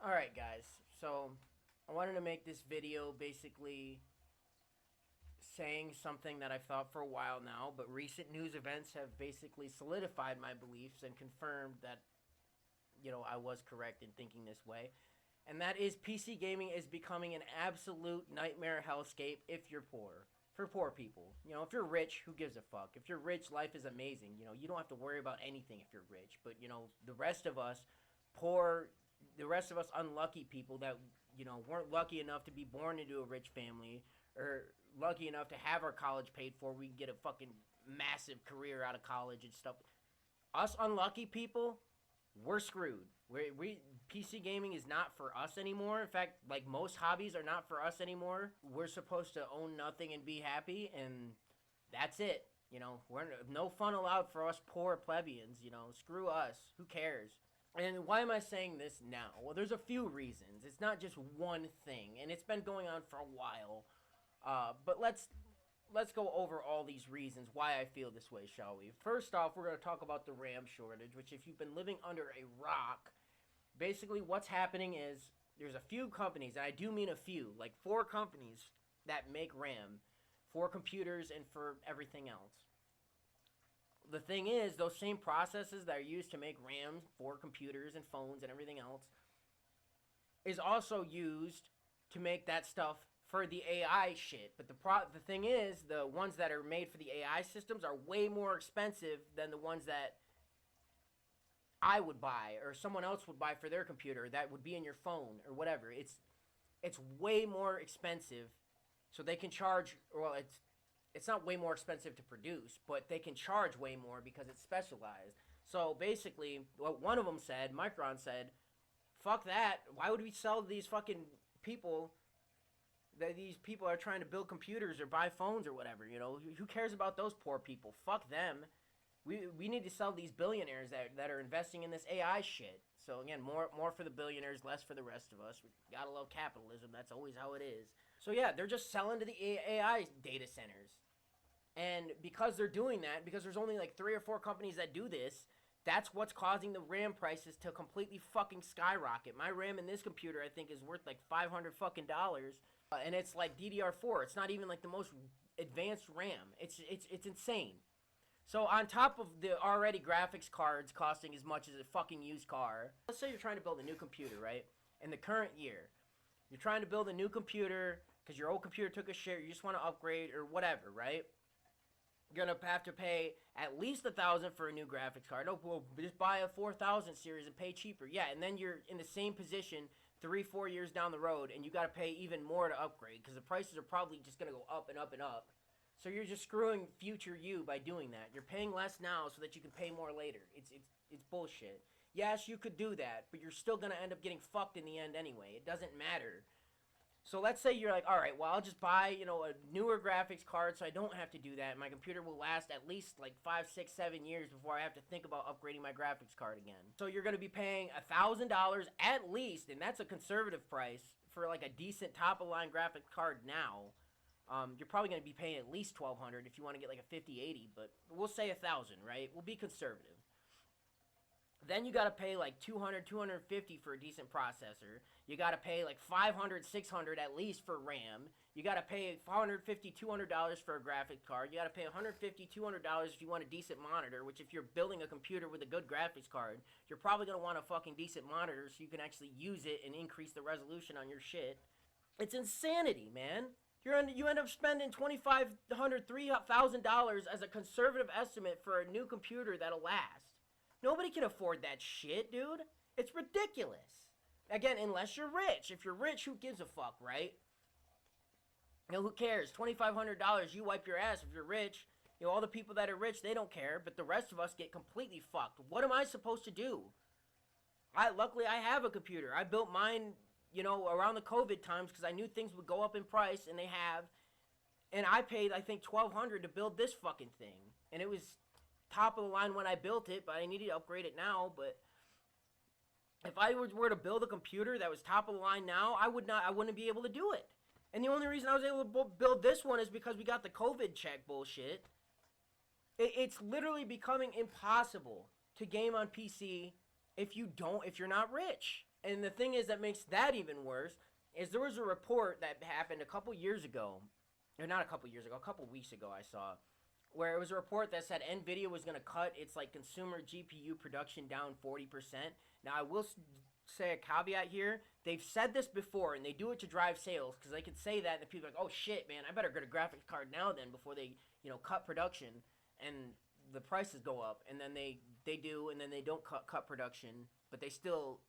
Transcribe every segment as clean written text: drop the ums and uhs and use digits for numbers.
Alright guys, so I wanted to make this video basically saying something that I've thought for a while now, but recent news events have basically solidified my beliefs and confirmed that, I was correct in thinking this way. And that is PC gaming is becoming an absolute nightmare hellscape if you're poor. For poor people. If you're rich, who gives a fuck? If you're rich, life is amazing. You don't have to worry about anything if you're rich. But, the rest of us, poor, the rest of us unlucky people that, weren't lucky enough to be born into a rich family or lucky enough to have our college paid for, we can get a fucking massive career out of college and stuff. Us unlucky people, we're screwed. We PC gaming is not for us anymore. In fact, like most hobbies are not for us anymore. We're supposed to own nothing and be happy, and that's it. We're no fun allowed for us poor plebeians. Screw us. Who cares? And why am I saying this now? Well, there's a few reasons. It's not just one thing, and it's been going on for a while. But let's go over all these reasons why I feel this way, shall we? First off, we're going to talk about the RAM shortage, which if you've been living under a rock, basically what's happening is there's a few companies, and I do mean a few, like 4 companies that make RAM for computers and for everything else. The thing is, those same processes that are used to make RAM for computers and phones and everything else is also used to make that stuff for the AI shit. But the thing is, the ones that are made for the AI systems are way more expensive than the ones that I would buy or someone else would buy for their computer that would be in your phone or whatever. It's way more expensive, so they can charge. Well, it's not way more expensive to produce, but they can charge way more because it's specialized. So basically, what one of them said, Micron said, "Fuck that. Why would we sell to these fucking people?" That these people are trying to build computers or buy phones or whatever, who cares about those poor people? Fuck them. We need to sell these billionaires that are investing in this AI shit. So again, more for the billionaires, less for the rest of us. We gotta love capitalism. That's always how it is. So yeah, they're just selling to the AI data centers. And because they're doing that, because there's only like 3 or 4 companies that do this, that's what's causing the RAM prices to completely fucking skyrocket. My RAM in this computer, I think, is worth like $500 fucking dollars. And it's like DDR4. It's not even like the most advanced RAM. It's insane. So on top of the already graphics cards costing as much as a fucking used car, let's say you're trying to build a new computer, right? In the current year, you're trying to build a new computer because your old computer took a shit, you just want to upgrade or whatever, right? You're gonna have to pay at least $1,000 for a new graphics card. Oh, well, just buy a 4000 series and pay cheaper. Yeah, and then you're in the same position 3-4 years down the road, and you got to pay even more to upgrade because the prices are probably just gonna go up and up and up. So you're just screwing future you by doing that. You're paying less now so that you can pay more later. It's bullshit. Yes, you could do that, but you're still gonna end up getting fucked in the end anyway. It doesn't matter. So let's say you're like, all right, well, I'll just buy, a newer graphics card so I don't have to do that. My computer will last at least like 5, 6, 7 years before I have to think about upgrading my graphics card again. So you're going to be paying $1,000 at least, and that's a conservative price for like a decent top-of-line graphics card now. You're probably going to be paying at least $1,200 if you want to get like a 5080, but we'll say $1,000, right? We'll be conservative. Then you got to pay like $200, $250 for a decent processor. You got to pay like $500, $600 at least for RAM. You got to pay $150, $200 for a graphics card. You got to pay $150, $200 if you want a decent monitor, which if you're building a computer with a good graphics card, you're probably going to want a fucking decent monitor so you can actually use it and increase the resolution on your shit. It's insanity, man. You end up spending $2,500, $3,000 as a conservative estimate for a new computer that'll last. Nobody can afford that shit, dude. It's ridiculous. Again, unless you're rich. If you're rich, who gives a fuck, right? Who cares? $2,500, you wipe your ass if you're rich. All the people that are rich, they don't care, but the rest of us get completely fucked. What am I supposed to do? Luckily, I have a computer. I built mine, around the COVID times because I knew things would go up in price, and they have. And I paid, I think, $1,200 to build this fucking thing. And it was top of the line when I built it, but I needed to upgrade it now. But if I were to build a computer that was top of the line now, I wouldn't be able to do it. And the only reason I was able to build this one is because we got the COVID check bullshit. It's literally becoming impossible to game on PC if you're not rich. And the thing is that makes that even worse is there was a report that happened a couple years ago, or not a couple years ago, a couple weeks ago I saw, where it was a report that said Nvidia was going to cut its like consumer GPU production down 40%. Now I will say a caveat here. They've said this before, and they do it to drive sales, because they could say that, and the people are like, oh shit, man, I better get a graphics card now then before they, cut production, and the prices go up, and then they do, and then they don't cut production, but they still,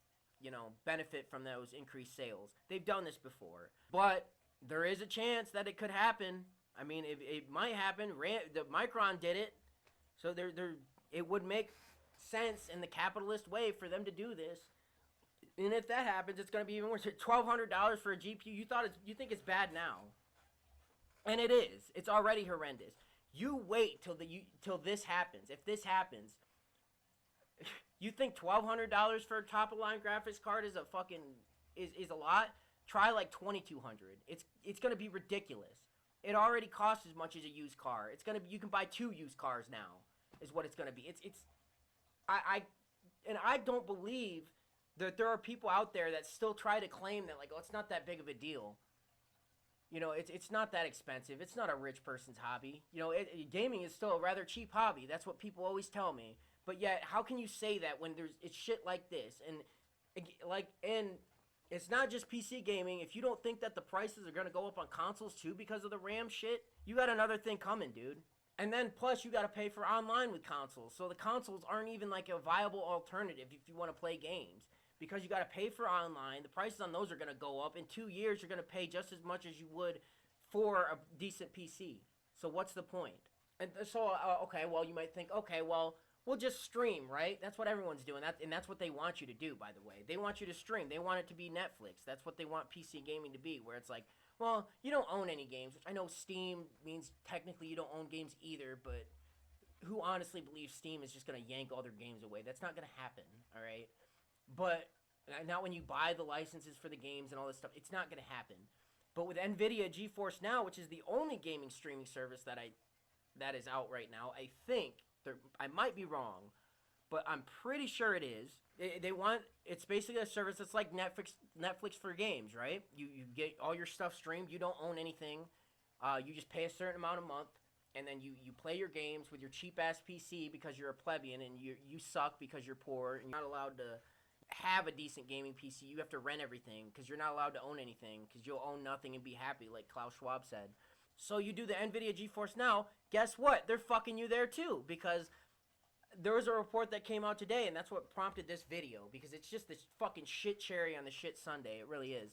benefit from those increased sales. They've done this before, but there is a chance that it could happen. I mean, it might happen. The Micron did it, so it would make sense in the capitalist way for them to do this. And if that happens, it's going to be even worse. $1,200 for a GPU. You think it's bad now, and it is. It's already horrendous. You wait till this happens. If this happens, you think $1,200 for a top of line graphics card is a lot? Try like $2,200. It's going to be ridiculous. It already costs as much as a used car. You can buy 2 used cars now. Is what it's going to be. I don't believe that there are people out there that still try to claim that, like, oh, it's not that big of a deal. It's not that expensive. It's not a rich person's hobby. Gaming is still a rather cheap hobby. That's what people always tell me. But yet, how can you say that when it's shit like this? And it's not just PC gaming. If you don't think that the prices are going to go up on consoles too because of the RAM shit, you got another thing coming, dude. And then plus you got to pay for online with consoles. So the consoles aren't even like a viable alternative if you want to play games. Because you got to pay for online. The prices on those are going to go up. In 2 years, you're going to pay just as much as you would for a decent PC. So what's the point? And so, okay, well, you might think, okay, well, we'll just stream, right? That's what everyone's doing. And that's what they want you to do, by the way. They want you to stream. They want it to be Netflix. That's what they want PC gaming to be, where it's like, well, you don't own any games. Which I know Steam means technically you don't own games either, but who honestly believes Steam is just going to yank all their games away? That's not going to happen, all right? But not when you buy the licenses for the games and all this stuff. It's not going to happen. But with NVIDIA GeForce Now, which is the only gaming streaming service that is out right now, I think, I might be wrong, but I'm pretty sure it is. It's basically a service that's like Netflix for games, right? You get all your stuff streamed. You don't own anything. You just pay a certain amount a month, and then you play your games with your cheap-ass PC because you're a plebeian and you suck because you're poor and you're not allowed to have a decent gaming PC. You have to rent everything because you're not allowed to own anything because you'll own nothing and be happy, like Klaus Schwab said. So you do the NVIDIA GeForce Now, guess what? They're fucking you there too, because there was a report that came out today, and that's what prompted this video, because it's just this fucking shit cherry on the shit sundae. It really is.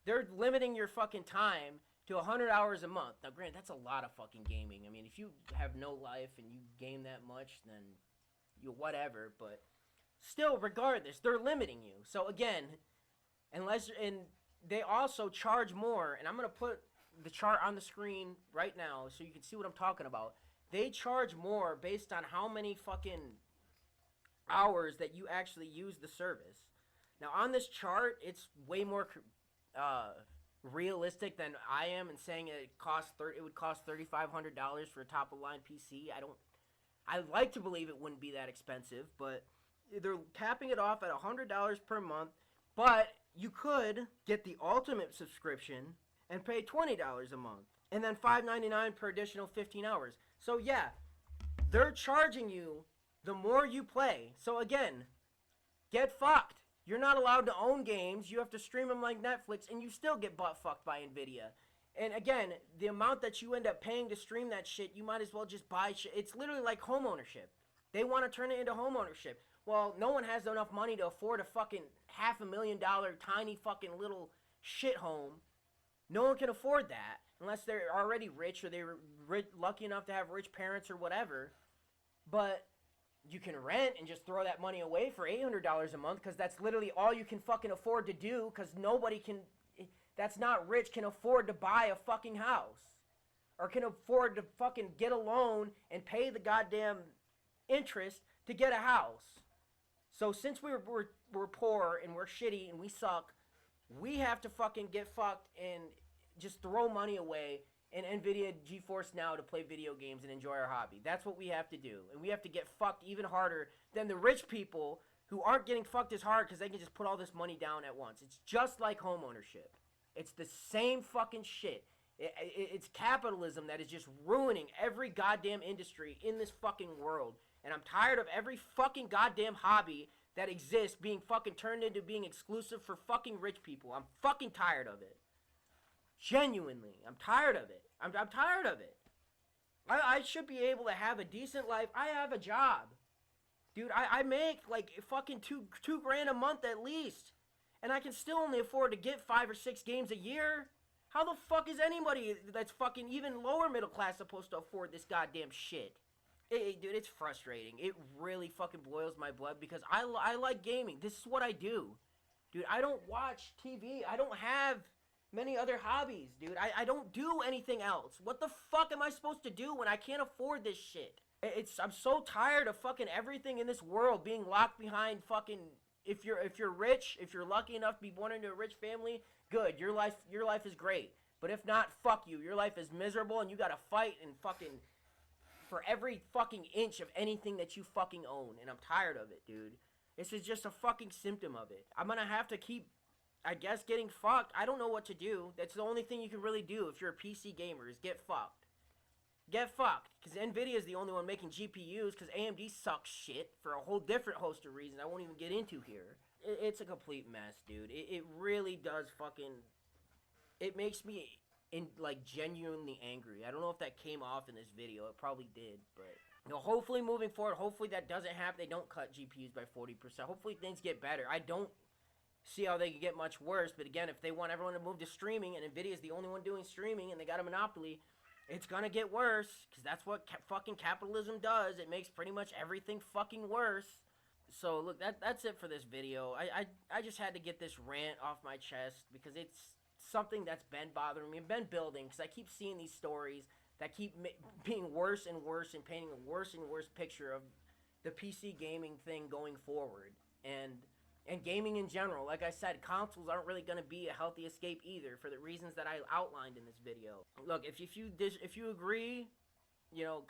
They're limiting your fucking time to 100 hours a month. Now, granted, that's a lot of fucking gaming. I mean, if you have no life and you game that much, then you whatever, but still, regardless, they're limiting you. So again, and they also charge more, and I'm going to put the chart on the screen right now so you can see what I'm talking about. They charge more based on how many fucking hours that you actually use the service. Now, on this chart, it's way more realistic than I am in saying it would cost $3,500 for a top-of-line PC. I'd like to believe it wouldn't be that expensive, but they're capping it off at $100 per month, but you could get the ultimate subscription and pay $20 a month, and then $5.99 per additional 15 hours. So yeah, they're charging you the more you play. So again, get fucked. You're not allowed to own games. You have to stream them like Netflix, and you still get butt fucked by Nvidia. And again, the amount that you end up paying to stream that shit, you might as well just buy shit. It's literally like home ownership. They want to turn it into home ownership. Well, no one has enough money to afford a fucking $500,000 tiny fucking little shit home. No one can afford that unless they're already rich or they're lucky enough to have rich parents or whatever. But you can rent and just throw that money away for $800 a month because that's literally all you can fucking afford to do, because nobody that's not rich can afford to buy a fucking house or can afford to fucking get a loan and pay the goddamn interest to get a house. So since we're poor and we're shitty and we suck, we have to fucking get fucked and just throw money away in NVIDIA GeForce Now to play video games and enjoy our hobby. That's what we have to do. And we have to get fucked even harder than the rich people who aren't getting fucked as hard because they can just put all this money down at once. It's just like home ownership. It's the same fucking shit. It's capitalism that is just ruining every goddamn industry in this fucking world. And I'm tired of every fucking goddamn hobby that exists being fucking turned into being exclusive for fucking rich people. I'm fucking tired of it. Genuinely. I'm tired of it. I'm tired of it. I should be able to have a decent life. I have a job. Dude, I make like fucking two grand a month at least. And I can still only afford to get 5 or 6 games a year. How the fuck is anybody that's fucking even lower middle class supposed to afford this goddamn shit? Dude, it's frustrating. It really fucking boils my blood because I like gaming. This is what I do. Dude, I don't watch TV. I don't have many other hobbies, dude. I don't do anything else. What the fuck am I supposed to do when I can't afford this shit? I'm so tired of fucking everything in this world being locked behind fucking... If you're rich, if you're lucky enough to be born into a rich family, good. Your life is great. But if not, fuck you. Your life is miserable and you gotta fight and fucking... for every fucking inch of anything that you fucking own. And I'm tired of it, dude. This is just a fucking symptom of it. I'm gonna have to keep, I guess, getting fucked. I don't know what to do. That's the only thing you can really do if you're a PC gamer is get fucked. Get fucked. Because NVIDIA is the only one making GPUs because AMD sucks shit for a whole different host of reasons I won't even get into here. It's a complete mess, dude. It really does fucking... It makes me... like genuinely angry. I don't know if that came off in this video. It probably did, but hopefully moving forward, hopefully that doesn't happen. They don't cut GPUs by 40%. Hopefully things get better. I don't see how they could get much worse, but again, if they want everyone to move to streaming and Nvidia is the only one doing streaming and they got a monopoly, it's gonna get worse because that's what fucking capitalism does. It makes pretty much everything fucking worse. So look, that's it for this video. I just had to get this rant off my chest because it's something that's been bothering me and been building because I keep seeing these stories that keep being worse and worse and painting a worse and worse picture of the PC gaming thing going forward and gaming in general. Like I said, consoles aren't really going to be a healthy escape either for the reasons that I outlined in this video. Look, if you agree,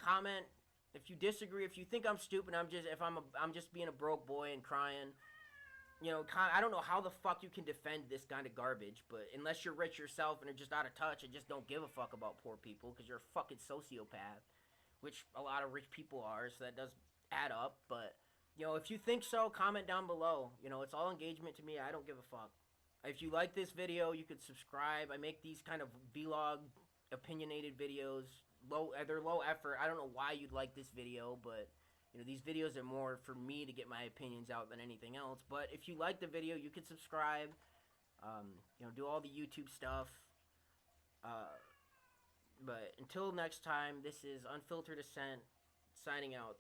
comment. If you disagree, if you think I'm stupid, I'm just being a broke boy and crying. I don't know how the fuck you can defend this kind of garbage, but unless you're rich yourself and are just out of touch and just don't give a fuck about poor people because you're a fucking sociopath, which a lot of rich people are, so that does add up. But, if you think so, comment down below. It's all engagement to me. I don't give a fuck. If you like this video, you could subscribe. I make these kind of vlog, opinionated videos. They're low effort. I don't know why you'd like this video, but... these videos are more for me to get my opinions out than anything else. But if you like the video, you can subscribe. Do all the YouTube stuff. But until next time, this is Unfiltered Ascent signing out.